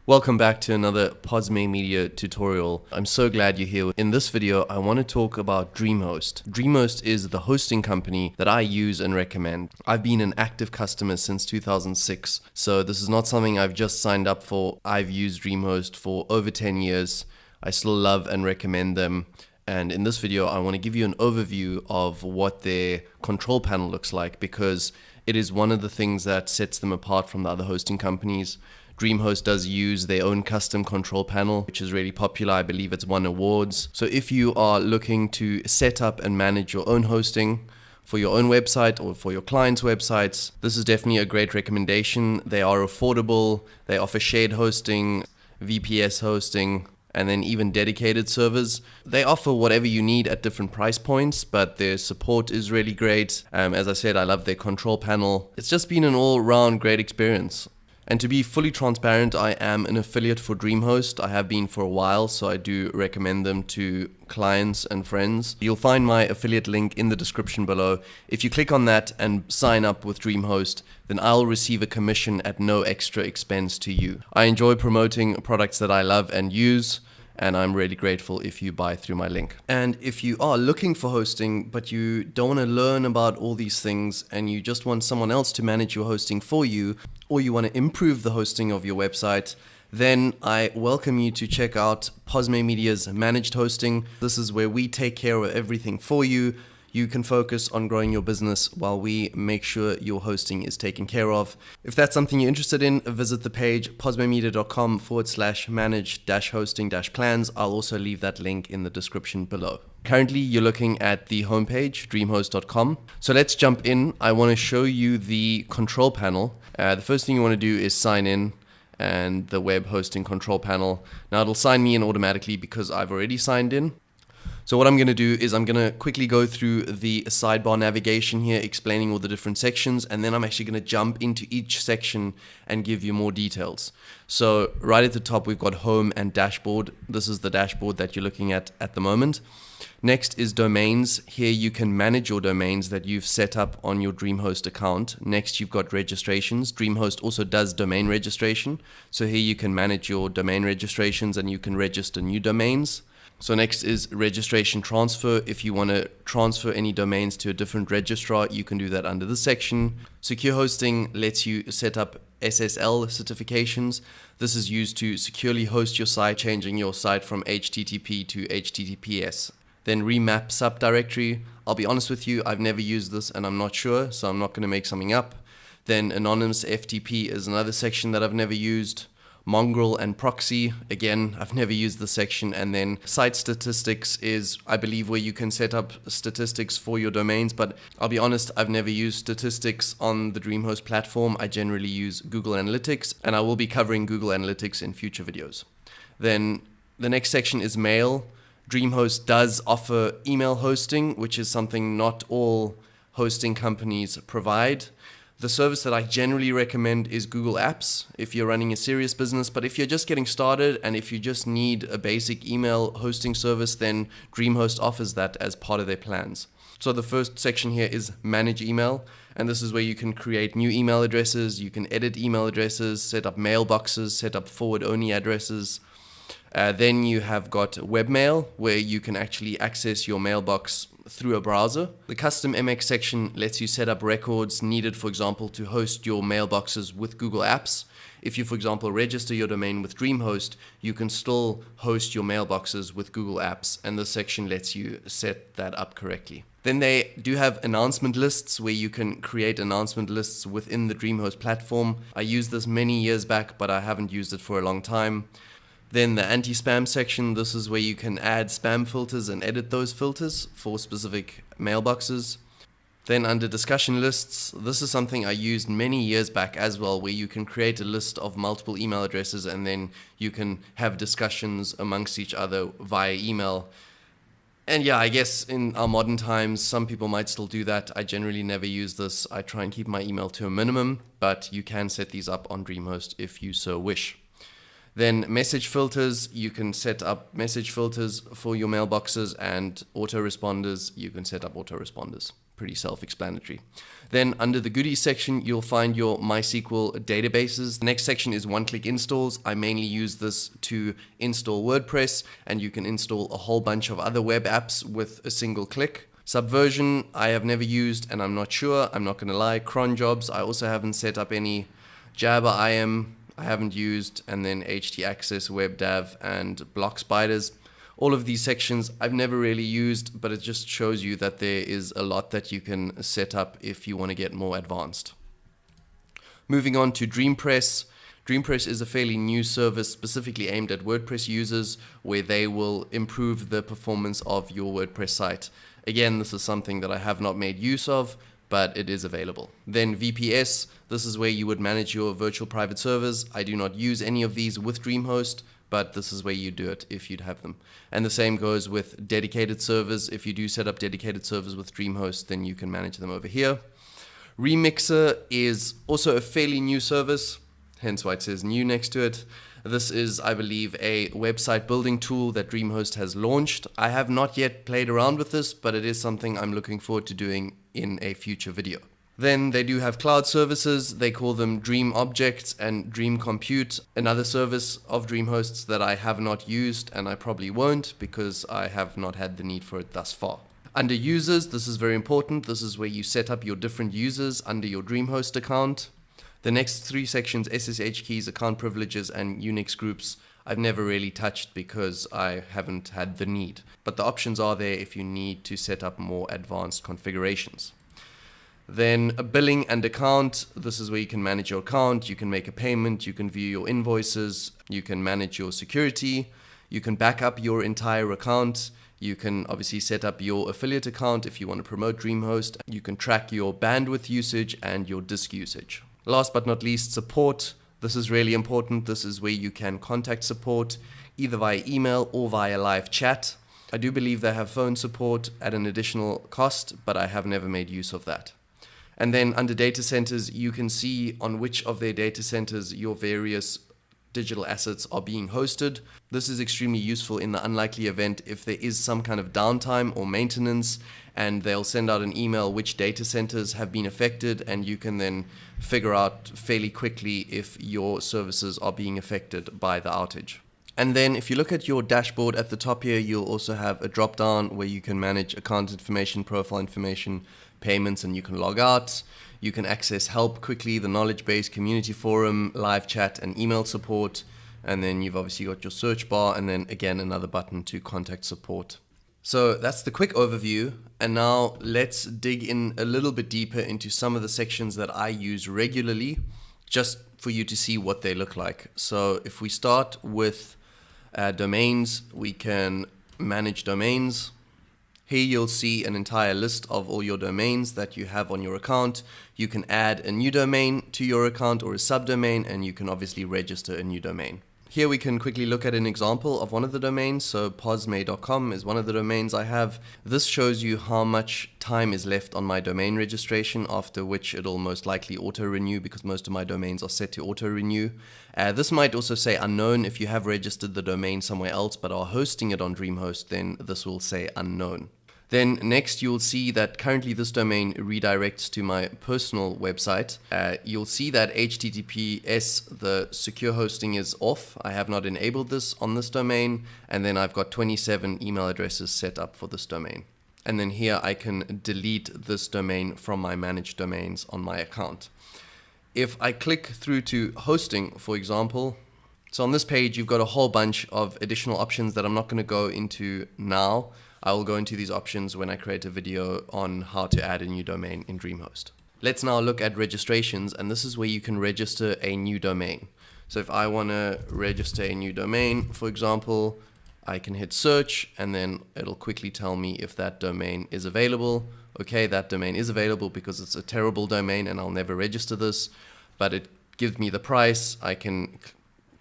Welcome back to another Posme Media tutorial. I'm so glad you're here. In this video, I want to talk about DreamHost. DreamHost is the hosting company that I use and recommend. I've been an active customer since 2006, so this is not something I've just signed up for. I've used DreamHost for over 10 years. I still love and recommend them. And in this video, I want to give you an overview of what their control panel looks like, because it is one of the things that sets them apart from the other hosting companies. DreamHost does use their own custom control panel, which is really popular. I believe it's won awards. So if you are looking to set up and manage your own hosting for your own website or for your clients' websites, this is definitely a great recommendation. They are affordable. They offer shared hosting, VPS hosting, and then even dedicated servers. They offer whatever you need at different price points, but their support is really great. As I said, I love their control panel. It's just been an all-round great experience. And to be fully transparent, I am an affiliate for DreamHost. I have been for a while, so I do recommend them to clients and friends. You'll find my affiliate link in the description below. If you click on that and sign up with DreamHost, then I'll receive a commission at no extra expense to you. I enjoy promoting products that I love and use, and I'm really grateful if you buy through my link. And if you are looking for hosting, but you don't want to learn about all these things and you just want someone else to manage your hosting for you, or you want to improve the hosting of your website, then I welcome you to check out Posme Media's managed hosting. This is where we take care of everything for you. You can focus on growing your business while we make sure your hosting is taken care of. If that's something you're interested in, visit the page posmemedia.com/manage-hosting-plans. I'll also leave that link in the description below. Currently, you're looking at the homepage, dreamhost.com. So let's jump in. I want to show you the control panel. The first thing you want to do is sign in and the web hosting control panel. Now it'll sign me in automatically because I've already signed in. So what I'm going to do is I'm going to quickly go through the sidebar navigation here, explaining all the different sections, and then I'm actually going to jump into each section and give you more details. So right at the top, we've got home and dashboard. This is the dashboard that you're looking at the moment. Next is domains. Here you can manage your domains that you've set up on your DreamHost account. Next, you've got registrations. DreamHost also does domain registration. So here you can manage your domain registrations and you can register new domains. So next is registration transfer. If you want to transfer any domains to a different registrar, you can do that under this section. Secure hosting lets you set up SSL certifications. This is used to securely host your site, changing your site from HTTP to HTTPS. Then remap subdirectory. I'll be honest with you, I've never used this and I'm not sure, so I'm not going to make something up. Then anonymous FTP is another section that I've never used. Mongrel and proxy, again, I've never used this section. And then site statistics is, I believe, where you can set up statistics for your domains, but I'll be honest, I've never used statistics on the DreamHost platform. I generally use Google Analytics, and I will be covering Google Analytics in future videos. Then the next section is mail. DreamHost does offer email hosting, which is something not all hosting companies provide. The service that I generally recommend is Google Apps if you're running a serious business, but if you're just getting started and if you just need a basic email hosting service, then DreamHost offers that as part of their plans. So the first section here is manage email, and this is where you can create new email addresses, you can edit email addresses, set up mailboxes, set up forward-only addresses. Then you have got webmail, where you can actually access your mailbox through a browser. The custom MX section lets you set up records needed, for example, to host your mailboxes with Google Apps. If you, for example, register your domain with DreamHost, you can still host your mailboxes with Google Apps, and this section lets you set that up correctly. Then they do have announcement lists where you can create announcement lists within the DreamHost platform. I used this many years back, but I haven't used it for a long time. Then the anti-spam section, this is where you can add spam filters and edit those filters for specific mailboxes. Then under discussion lists, this is something I used many years back as well, where you can create a list of multiple email addresses and then you can have discussions amongst each other via email. And yeah, I guess in our modern times, some people might still do that. I generally never use this. I try and keep my email to a minimum, but you can set these up on DreamHost if you so wish. Then message filters, you can set up message filters for your mailboxes, and autoresponders, you can set up autoresponders. pretty self-explanatory. Then under the goodies section, you'll find your MySQL databases. The next section is one-click installs. I mainly use this to install WordPress, and you can install a whole bunch of other web apps with a single click. Subversion, I have never used, and I'm not sure. I'm not going to lie. Cron jobs, I also haven't set up any. Jabber IM, I haven't used, and then htaccess, WebDAV, and block spiders. All of these sections I've never really used, but it just shows you that there is a lot that you can set up if you want to get more advanced. Moving on to DreamPress. DreamPress is a fairly new service specifically aimed at WordPress users, where they will improve the performance of your WordPress site. Again, this is something that I have not made use of, but it is available. Then VPS, this is where you would manage your virtual private servers. I do not use any of these with DreamHost, but this is where you do it if you'd have them. And the same goes with dedicated servers. If you do set up dedicated servers with DreamHost, then you can manage them over here. Remixer is also a fairly new service, hence why it says new next to it. This is, I believe, a website building tool that DreamHost has launched. I have not yet played around with this, but it is something I'm looking forward to doing in a future video. Then they do have cloud services. They call them Dream Objects and Dream Compute, another service of DreamHost's that I have not used, and I probably won't because I have not had the need for it thus far. Under users, this is very important. This is where you set up your different users under your DreamHost account. The next three sections, SSH keys, account privileges, and Unix groups, I've never really touched because I haven't had the need. But the options are there if you need to set up more advanced configurations. Then a billing and account, this is where you can manage your account, you can make a payment, you can view your invoices, you can manage your security, you can back up your entire account, you can obviously set up your affiliate account if you want to promote DreamHost, you can track your bandwidth usage and your disk usage. Last but not least, support. This is really important. This is where you can contact support either via email or via live chat. I do believe they have phone support at an additional cost, but I have never made use of that. And then under data centers, you can see on which of their data centers your various digital assets are being hosted. This is extremely useful in the unlikely event if there is some kind of downtime or maintenance, and they'll send out an email which data centers have been affected, and you can then figure out fairly quickly if your services are being affected by the outage. And then if you look at your dashboard at the top here, you'll also have a drop down where you can manage account information, profile information, payments, and you can log out. You can access help quickly, the knowledge base, community forum, live chat, and email support. And then you've obviously got your search bar, and then again another button to contact support. So that's the quick overview. And now let's dig in a little bit deeper into some of the sections that I use regularly, just for you to see what they look like. So if we start with domains, we can manage domains. Here you'll see an entire list of all your domains that you have on your account. You can add a new domain to your account or a subdomain, and you can obviously register a new domain. Here we can quickly look at an example of one of the domains. So posme.com is one of the domains I have. This shows you how much time is left on my domain registration, after which it'll most likely auto-renew because most of my domains are set to auto-renew. This might also say unknown. If you have registered the domain somewhere else but are hosting it on DreamHost, then this will say unknown. Then next you'll see that currently this domain redirects to my personal website. You'll see that HTTPS, the secure hosting, is off. I have not enabled this on this domain. And then I've got 27 email addresses set up for this domain. And then here I can delete this domain from my managed domains on my account. If I click through to hosting, for example, so on this page you've got a whole bunch of additional options that I'm not going to go into now. I will go into these options when I create a video on how to add a new domain in DreamHost. Let's now look at registrations, and this is where you can register a new domain. So if I want to register a new domain, for example, I can hit search, and then it'll quickly tell me if that domain is available. Okay, that domain is available because it's a terrible domain and I'll never register this, but it gives me the price. I can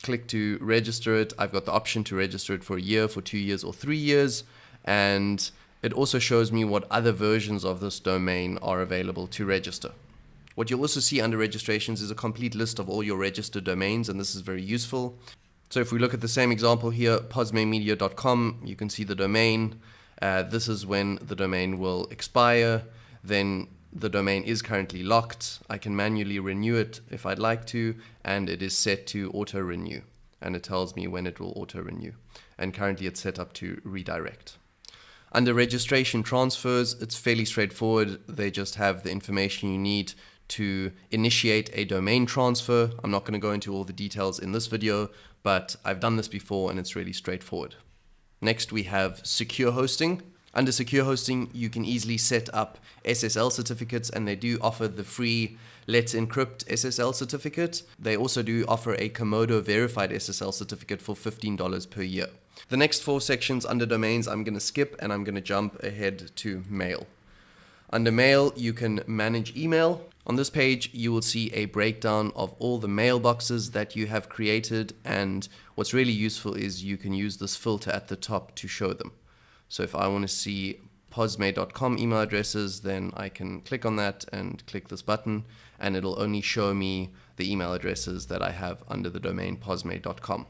click to register it. I've got the option to register it for a year, for 2 years, or 3 years. And it also shows me what other versions of this domain are available to register. What you'll also see under registrations is a complete list of all your registered domains, and this is very useful. So if we look at the same example here, posmemedia.com, you can see the domain. This is when the domain will expire. then the domain is currently locked. I can manually renew it if I'd like to, and it is set to auto renew, and it tells me when it will auto renew. And currently it's set up to redirect. Under registration transfers, it's fairly straightforward. They just have the information you need to initiate a domain transfer. I'm not going to go into all the details in this video, but I've done this before and it's really straightforward. Next, we have secure hosting. Under secure hosting, you can easily set up SSL certificates, and they do offer the free Let's Encrypt SSL certificate. They also do offer a Komodo verified SSL certificate for $15 per year. The next 4 sections under domains I'm going to skip, and I'm going to jump ahead to mail. Under mail, you can manage email. On this page, you will see a breakdown of all the mailboxes that you have created, and what's really useful is you can use this filter at the top to show them. So if I want to see posme.com email addresses, then I can click on that and click this button, and it'll only show me the email addresses that I have under the domain posme.com.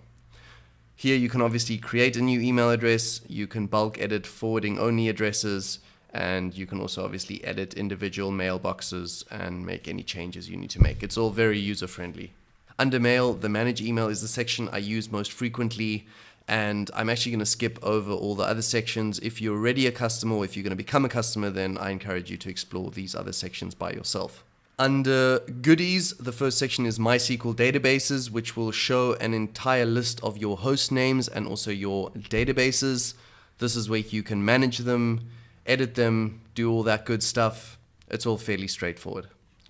Here you can obviously create a new email address, you can bulk edit forwarding only addresses, and you can also obviously edit individual mailboxes and make any changes you need to make. It's all very user-friendly. Under mail, the manage email is the section I use most frequently, and I'm actually going to skip over all the other sections. If you're already a customer, or if you're going to become a customer, then I encourage you to explore these other sections by yourself. Under goodies, the first section is MySQL databases, which will show an entire list of your host names and also your databases. This is where you can manage them, edit them, do all that good stuff. It's all fairly straightforward.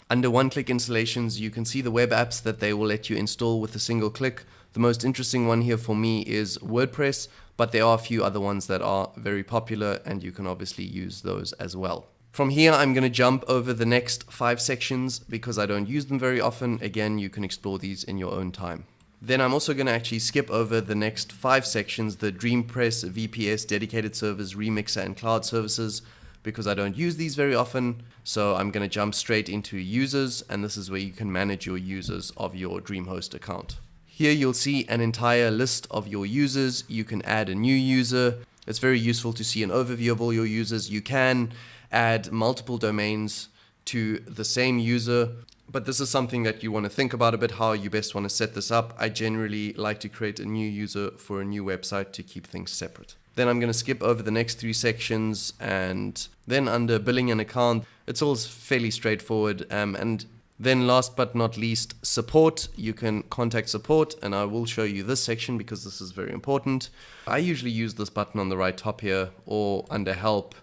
Under one-click installations, you can see the web apps that they will let you install with a single click. The most interesting one here for me is WordPress, but there are a few other ones that are very popular, and you can obviously use those as well. From here, I'm going to jump over the next 5 sections because I don't use them very often. Again, you can explore these in your own time. Then I'm also going to actually skip over the next 5 sections, the DreamPress, VPS, dedicated servers, remixer, and cloud services, because I don't use these very often. So I'm going to jump straight into users, and this is where you can manage your users of your DreamHost account. Here you'll see an entire list of your users. You can add a new user. It's very useful to see an overview of all your users. You can add multiple domains to the same user, but this is something that you want to think about a bit, how you best want to set this up. I generally like to create a new user for a new website to keep things separate. Then I'm going to skip over the next 3 sections, and then under billing and account, it's all fairly straightforward. And then last but not least, support. You can contact support, and I will show you this section because this is very important. I usually use this button on the right top here, or under help,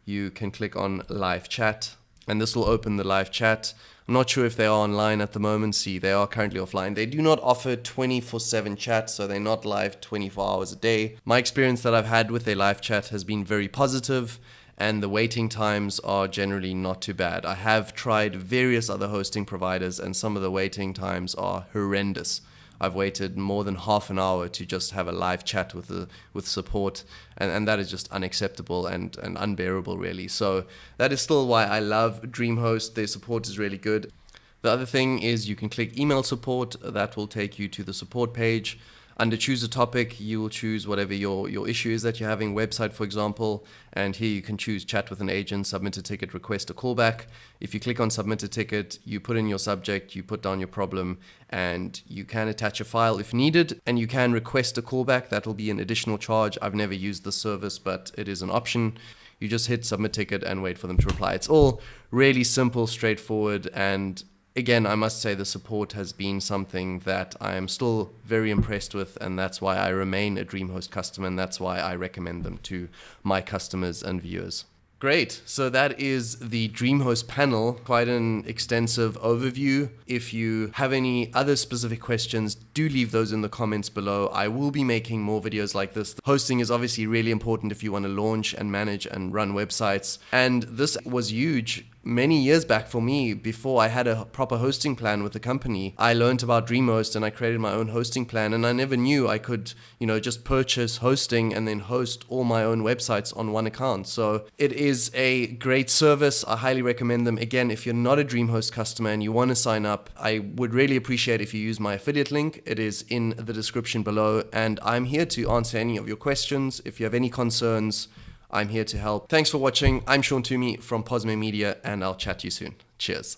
you can click on live chat, and this will open the live chat. I'm not sure if they are online at the moment. See, they are currently offline. They do not offer 24/7 chat, so they're not live 24 hours a day. My experience that I've had with their live chat has been very positive, and the waiting times are generally not too bad. I have tried various other hosting providers, and some of the waiting times are horrendous. I've waited more than half an hour to just have a live chat with support, and that is just unacceptable and unbearable, really. So that is still why I love DreamHost. Their support is really good. The other thing is you can click email support. That will take you to the support page. Under choose a topic, you will choose whatever your issue is that you're having, website for example, and here you can choose chat with an agent, submit a ticket, request a callback. If you click on submit a ticket, you put in your subject, you put down your problem, and you can attach a file if needed, and you can request a callback. That will be an additional charge. I've never used this service, but it is an option. You just hit submit ticket and wait for them to reply. It's all really simple, straightforward, and again, I must say the support has been something that I am still very impressed with, and that's why I remain a DreamHost customer, and that's why I recommend them to my customers and viewers. Great, so that is the DreamHost panel, quite an extensive overview. If you have any other specific questions, do leave those in the comments below. I will be making more videos like this. Hosting is obviously really important if you want to launch and manage and run websites, and this was huge. Many years back for me, before I had a proper hosting plan with the company, I learned about DreamHost and I created my own hosting plan, and I never knew I could, just purchase hosting and then host all my own websites on one account. So it is a great service. I highly recommend them. Again, if you're not a DreamHost customer and you want to sign up, I would really appreciate if you use my affiliate link. It is in the description below, and I'm here to answer any of your questions. If you have any concerns, I'm here to help. Thanks for watching. I'm Sean Toomey from Posme Media, and I'll chat to you soon. Cheers.